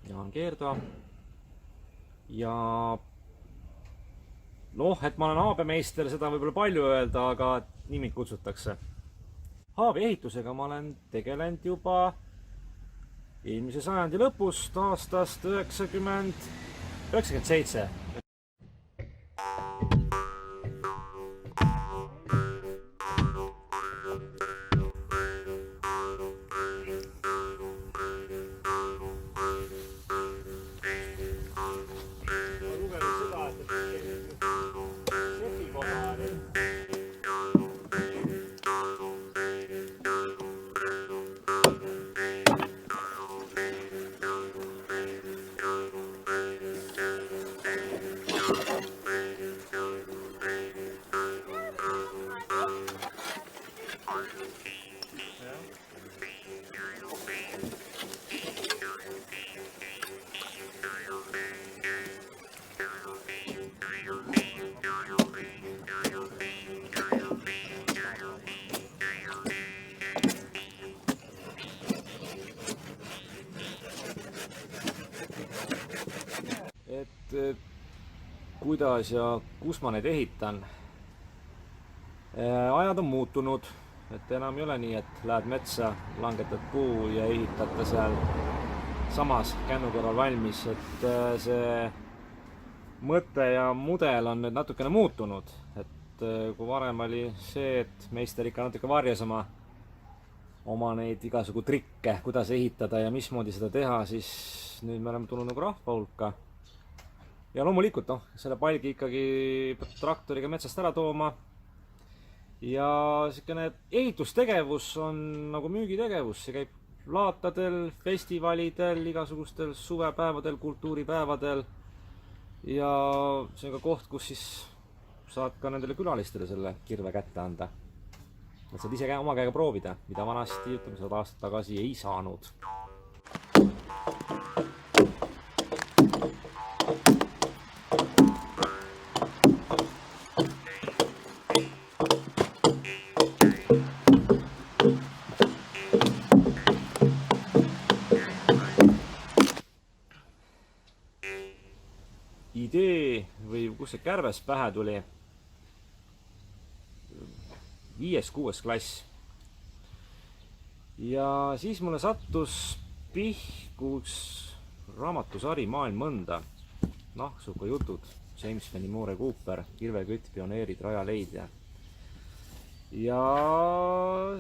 Jaan Keerdo ja et ma olen haabemeister, seda on võib-olla palju öelda, aga nii mind kutsutakse. Haabi ehitusega ma olen tegelenud juba eelmise sajandi lõpust, aastast 97. Kuidas ja kus ma neid ehitan? Ajad on muutunud, et enam ei ole nii, et lähed metsa, langetad puu ja ehitad ta seal samas kännu kõrval valmis, et see mõte ja mudel on nüüd natukene muutunud, et kui varem oli see, et meister ikka natuke varjas oma neid igasugu trikke, kuidas ehitada ja mismoodi seda teha, siis nüüd me oleme tulnud nagu rahva hulka. Ja loomulikult selle palgi ikkagi traktoriga metsast ära tooma. Ja selline ehitustegevus on nagu müügitegevus, see käib laatadel, festivalidel, igasugustel suvepäevadel, kultuuripäevadel. Ja see on ka koht, kus siis saad ka nendele külalistele selle kirve kätte anda. Et saad ise oma käega proovida, mida vanasti 100 aastat tagasi ei saanud. Idee või kus see kärves pähe tuli 5.–6. klass. Ja siis mulle sattus pihku üks raamatusari Maailm mõnda. Nahksuka jutud, James Fenimore Cooper, kirvekütt, pioneerid, rajaleidja. Ja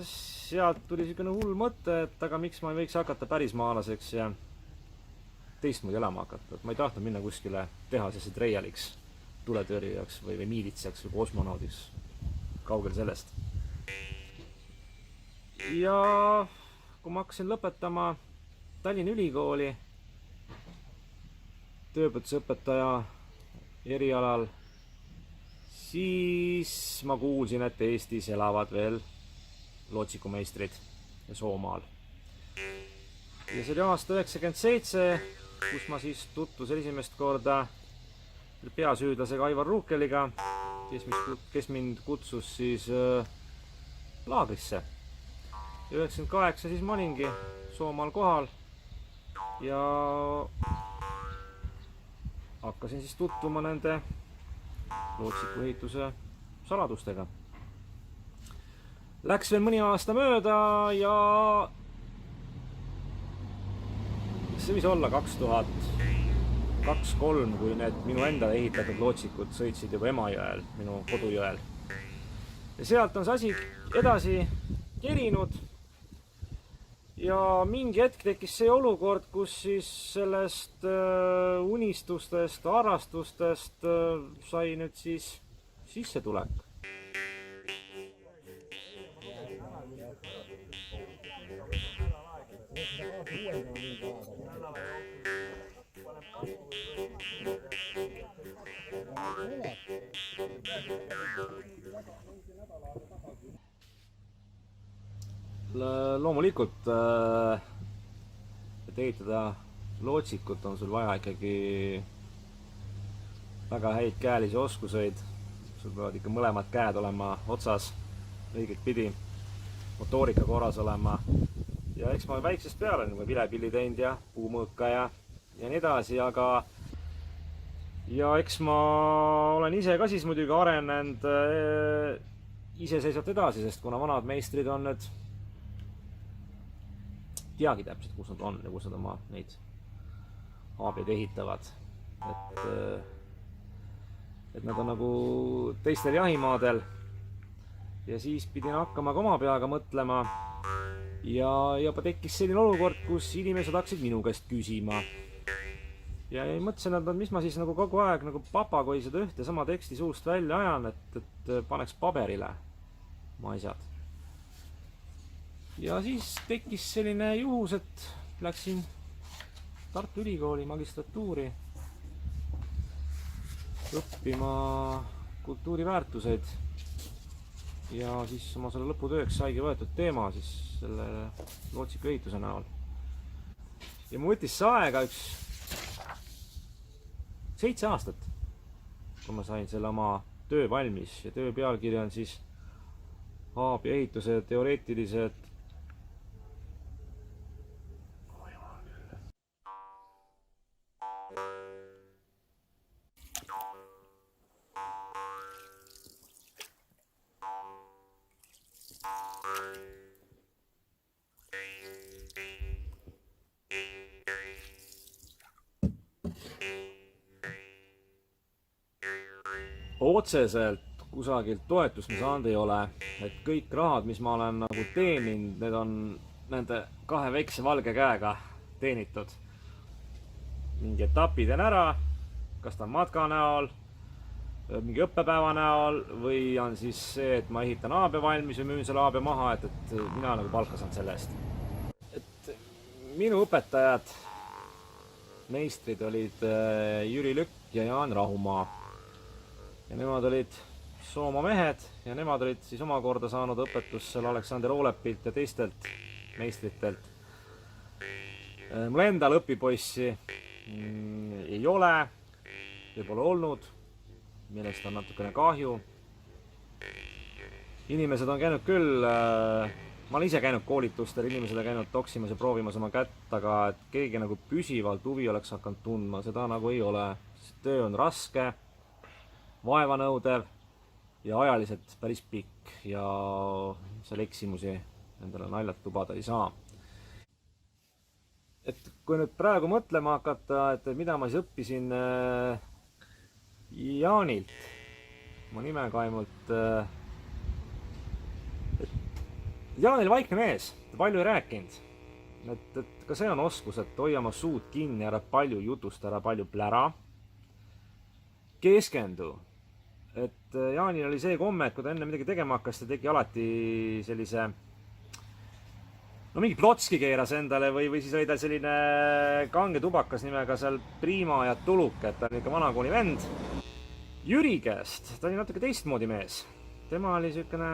sealt tuli selline hull mõte, et aga miks ma ei võiks hakata pärismaalaseks ja teistmoodi elama hakata. Ma ei tahtnud minna kuskile tehasesse treialiks, tuletõrjujaks või miilitsaks või kosmonaudiks. Kaugel sellest. Ja kui ma hakkasin lõpetama Tallinna Ülikooli tööõpetusõpetaja erialal, siis ma kuulsin, et Eestis elavad veel lootsikumeistrid ja Soomaal. Ja see oli aasta 97, kus ma siis tutvusin esimest korda peasüüdlasega Aivar Ruukeliga, kes mind kutsus siis laagrisse. 98 siis ma olingi Soomaal kohal ja hakkasin siis tutvuma nende lootsiku ehituse saladustega. Läks veel mõni aasta mööda ja see võis olla 2002-2003, kui need minu enda ehitatud lootsikud sõitsid juba Emajõel, minu kodujõel. Ja sealt on see asi edasi kerinud. ja mingi hetk tekkis see olukord, kus siis sellest unistustest, harrastustest sai nüüd siis sissetulek. Loomulikult, et ehitada lootsikut, on sul vaja ikkagi väga häid käelisi oskuseid. Sul peavad ikka mõlemad käed olema otsas õiget pidi, motoorika korras olema. Ja eks ma väiksest peale olen vilepilli teinud ja puumõõka ja nii edasi, aga ja eks ma olen ise ka siis muidugi arenenud iseseisvalt edasi, sest kuna vanad meistrid on nüüd, teagi täpselt, kus nad on ja kus nad oma neid haabeid ehitavad. Et nad on nagu teistel jahimaadel. Ja siis pidin hakkama ka oma peaga mõtlema. Ja juba tekkis selline olukord, kus inimesed hakkasid minu käest küsima. Ja mõtlesin, et mis ma siis nagu kogu aeg nagu papagoi seda ühte sama teksti suust välja ajan, et paneks paberile oma asjad. Ja siis tekkis selline juhus, et läksin Tartu Ülikooli magistratuuri õppima kultuuriväärtuseid. Ja siis oma selle lõputööks saigi võetud teema siis selle lootsiku ehituse näol. Ja mu võttis see aega üks 7 aastat, kui ma sain selle oma töö valmis. Ja töö pealkiri on siis haabi ehituse teoreetilised otseselt kusagilt toetust ma saanud ei ole, et kõik rahad, mis ma olen nagu teeninud, need on nende 2 väikse valge käega teenitud. Mingi etapi teen ära, kas ta on matka näol, mingi õppepäeva näol või on siis see, et ma ehitan haabe valmis või müün selle haabe maha, et mina nagu palka saan selle eest. Et minu õpetajad, meistrid olid Jüri Lükk ja Jaan Rahumaa. Ja nemad olid Soomaa mehed ja nemad olid siis omakorda saanud õpetust seal Aleksander Oolepilt ja teistelt meistritelt. Mul endal õpipoissi ei ole või pole olnud, millest on natukene kahju. Inimesed on käinud küll, ma olen ise käinud koolitustel, inimesed on käinud toksimas ja proovimas oma kätt, aga et keegi nagu püsivalt huvi oleks hakanud tundma, seda nagu ei ole. Töö on raske, vaevanõudev ja ajaliselt päris pikk ja seal eksimusi endale naljalt lubada ei saa. Et kui nüüd praegu mõtlema hakata, et mida ma siis õppisin Jaanilt, oma nimekaimult, Jaanil vaikne mees, ta palju ei rääkinud. Et ka see on oskus, et hoia oma suud kinni, ära palju jutusta, ära palju plära. Keskendu. Et Jaanil oli see komme, et kui ta enne midagi tegema hakkas, ta tegi alati sellise mingi plotski keeras endale või siis oli ta selline kange tubakas nimega seal Prima ja Tuluk, et ta on ikka vanakooli vend. Jüri käest, ta oli natuke teistmoodi mees. Tema oli sükene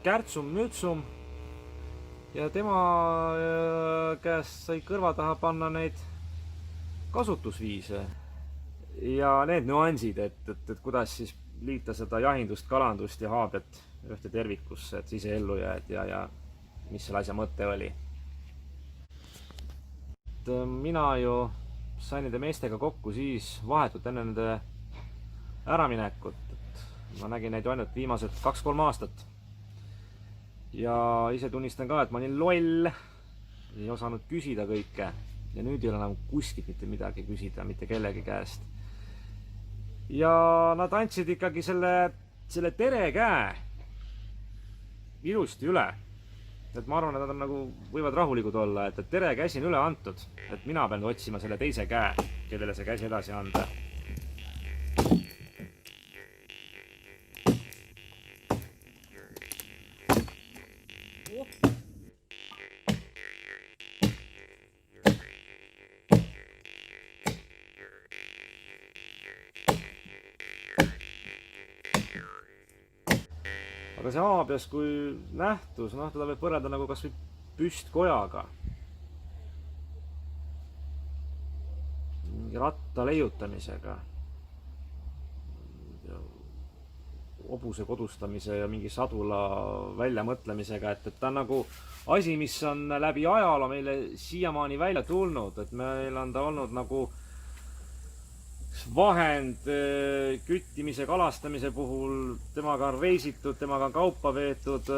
kärtsum-mütsum ja tema käest sai kõrva taha panna neid kasutusviise. Ja need nüansid, et kuidas siis liita seda jahindust, kalandust ja haabet ühte tervikusse, et siis ellu jääd ja mis selle asja mõte oli. Et mina ju sain nende meestega kokku siis vahetult enne nende äraminekut. Ma nägin neid ju ainult viimased 2-3 aastat. Ja ise tunnistan ka, et ma olin loll, ei osanud küsida kõike ja nüüd ei ole enam kuskilt mitte midagi küsida, mitte kellegi käest. Ja nad andsid ikkagi selle tere käe ilusti üle. et ma arvan, et nad on nagu, võivad rahulikud olla, et tere, käsi on üle antud, et mina pean otsima selle teise käe, kellele see käsi edasi anda. aga see haabias kui nähtus, noh, teda võib võrrelda nagu kas või püstkojaga. Mingi ratta leiutamisega. Hobuse kodustamise ja mingi sadula väljamõtlemisega, et ta on nagu asi, mis on läbi ajaloo meile siiamaani välja tulnud, et meil on ta olnud nagu vahend küttimise, kalastamise puhul, temaga on reisitud, temaga on kaupa veetud,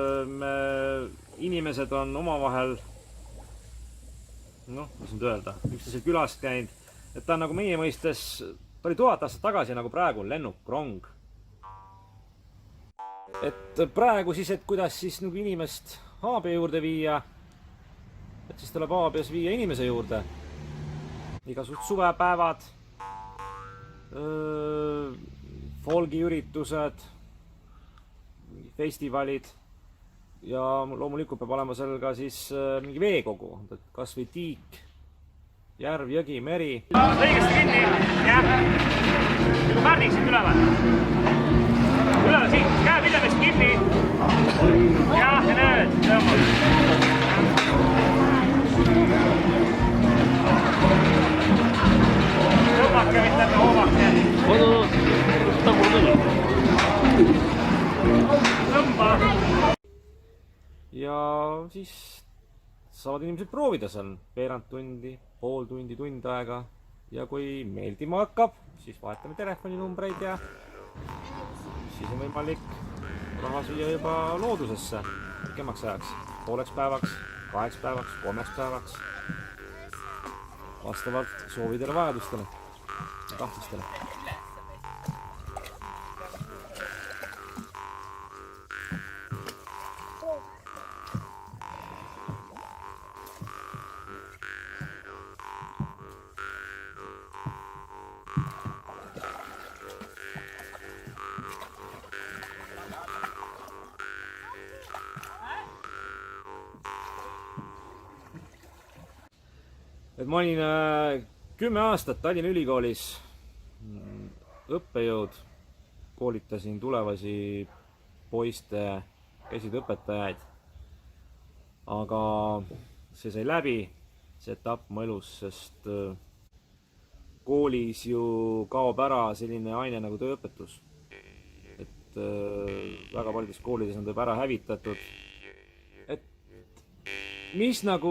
inimesed on omavahel, noh, mis nüüd öelda, üksteisel külast käinud, et ta on nagu meie mõistes, ta oli 1000 aastat tagasi nagu praegu on lennukrong. Et praegu siis, et kuidas siis nagu inimest haabia juurde viia, et siis tuleb haabias viia inimese juurde. Igasugused suvepäevad, folgiüritused, festivalid ja loomulikult peab olema seal ka siis mingi veekogu, kas või tiik, järv, jõgi, meri. Õigesti kinni, jah, nagu pärniksid üleval. Üleval siin, käe pidemist kinni. Jah, ja nüüd, tõmbab. Tõmbake, mitte hoovake. Tõmba. Ja siis saavad inimesed proovida seal veerand tundi, pool tundi, tund aega. Ja kui meeldima hakkab, siis vahetame telefoninumbreid ja siis on võimalik raha süüa juba loodusesse pikemaks ajaks, pooleks päevaks, 2 päevaks, 3 päevaks, vastavalt soovidele, vajadustele ja tahtlustele. Et ma olin 10 aastat Tallinna Ülikoolis õppejõud, koolitasin tulevasi poiste, käisid õpetajaid, aga see sai läbi, see etapp mu elus, sest koolis ju kaob ära selline aine nagu tööõpetus. Et väga paljudes koolides on ta juba ära hävitatud. Mis nagu,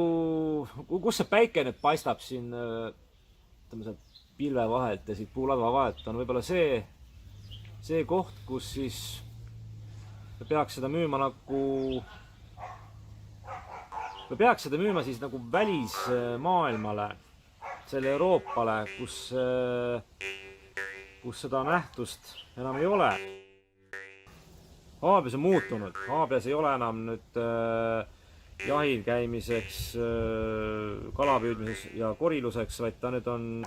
kus see päike nüüd paistab siin pilve vahelt ja siit puuladva vahelt, on võib-olla see koht, kus siis peaks seda müüma nagu, peaks seda müüma siis nagu välismaailmale, selle Euroopale, kus seda nähtust enam ei ole. Haabias on muutunud, Haabias ei ole enam nüüd jahil käimiseks, kalapüüdmiseks ja koriluseks, vaid ta nüüd on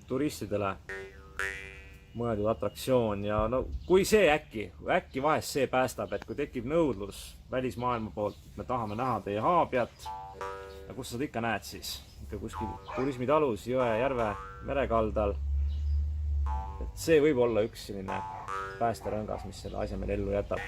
turistidele mõeldud atraktsioon. Ja no kui see äkki vahest see päästab, et kui tekib nõudlus välismaailma poolt, et me tahame näha teie haabiat, ja kus sa seda ikka näed siis? Ikka kuskil turismitalus, jõe, järve, merekaldal. Et see võib olla üks selline päästerõngas, mis selle asja meil ellu jätab.